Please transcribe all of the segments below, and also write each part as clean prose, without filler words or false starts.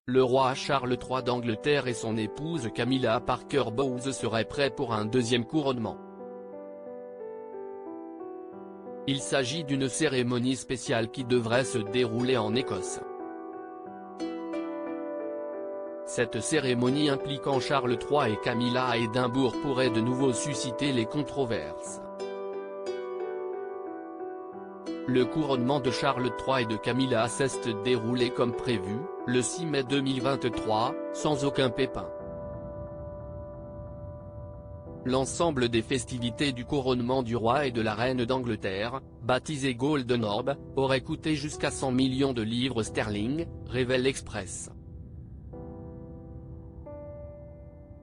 Le roi Charles III d'Angleterre et son épouse Camilla Parker Bowles seraient prêts pour un deuxième couronnement. Il s'agit d'une cérémonie spéciale qui devrait se dérouler en Écosse. Cette cérémonie impliquant Charles III et Camilla à Édimbourg pourrait de nouveau susciter les controverses. Le couronnement de Charles III et de Camilla s'est déroulé comme prévu, le 6 mai 2023, sans aucun pépin. L'ensemble des festivités du couronnement du roi et de la reine d'Angleterre, baptisé Golden Orb, aurait coûté jusqu'à 100 millions de livres sterling, révèle l'Express.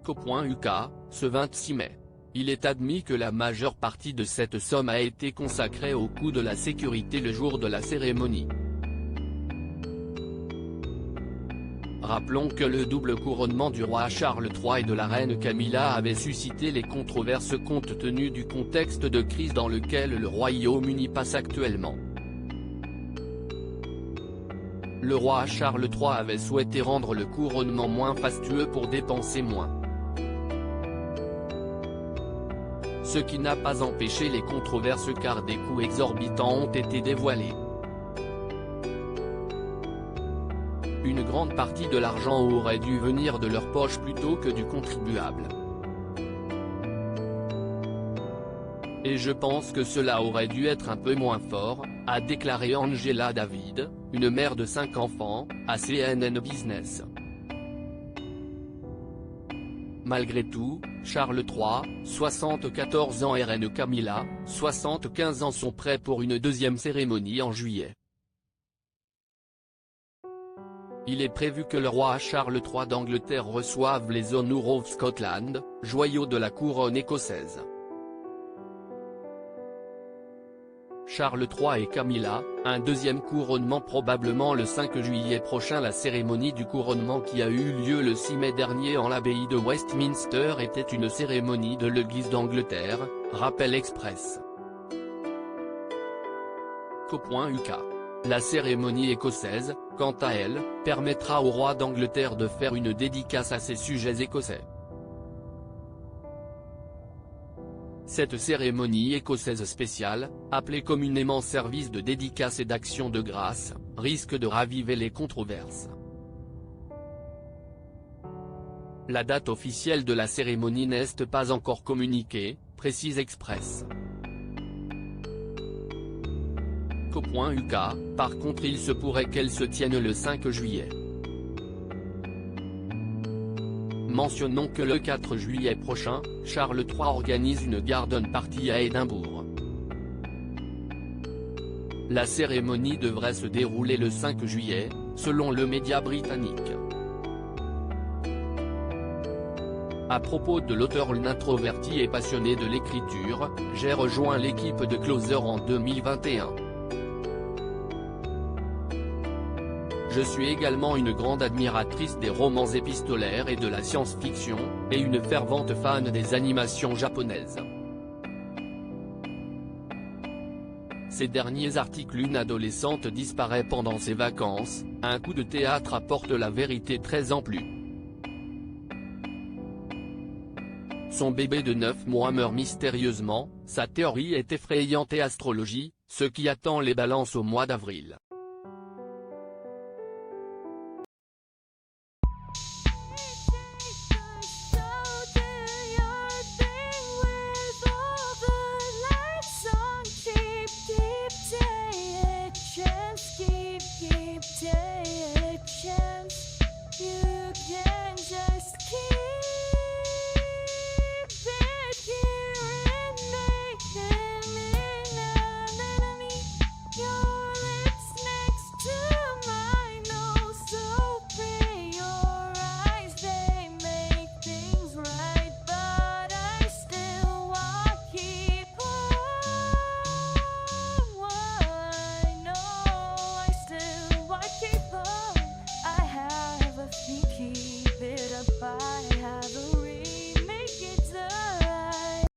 Co.uk, ce 26 mai. Il est admis que la majeure partie de cette somme a été consacrée au coût de la sécurité le jour de la cérémonie. Rappelons que le double couronnement du roi Charles III et de la reine Camilla avait suscité les controverses compte tenu du contexte de crise dans lequel le Royaume-Uni passe actuellement. Le roi Charles III avait souhaité rendre le couronnement moins fastueux pour dépenser moins. Ce qui n'a pas empêché les controverses car des coûts exorbitants ont été dévoilés. Une grande partie de l'argent aurait dû venir de leur poche plutôt que du contribuable. Et je pense que cela aurait dû être un peu moins fort, a déclaré Angela David, une mère de 5 enfants, à CNN Business. Malgré tout, Charles III, 74 ans et reine Camilla, 75 ans sont prêts pour une deuxième cérémonie en juillet. Il est prévu que le roi Charles III d'Angleterre reçoive les Honours of Scotland, joyaux de la couronne écossaise. Charles III et Camilla, un deuxième couronnement probablement le 5 juillet prochain. La cérémonie du couronnement qui a eu lieu le 6 mai dernier en l'abbaye de Westminster était une cérémonie de l'Église d'Angleterre, rappelle Express. Co.uk. La cérémonie écossaise, quant à elle, permettra au roi d'Angleterre de faire une dédicace à ses sujets écossais. Cette cérémonie écossaise spéciale, appelée communément service de dédicace et d'action de grâce, risque de raviver les controverses. La date officielle de la cérémonie n'est pas encore communiquée, précise Express. Co.uk, par contre il se pourrait qu'elle se tienne le 5 juillet. Mentionnons que le 4 juillet prochain, Charles III organise une garden party à Édimbourg. La cérémonie devrait se dérouler le 5 juillet, selon le média britannique. À propos de l'auteur introverti et passionné de l'écriture, j'ai rejoint l'équipe de Closer en 2021. Je suis également une grande admiratrice des romans épistolaires et de la science-fiction, et une fervente fan des animations japonaises. Ces derniers articles. Une adolescente disparaît pendant ses vacances, un coup de théâtre apporte la vérité 13 ans plus. Son bébé de 9 mois meurt mystérieusement, sa théorie est effrayante et astrologie, ce qui attend les balances au mois d'avril.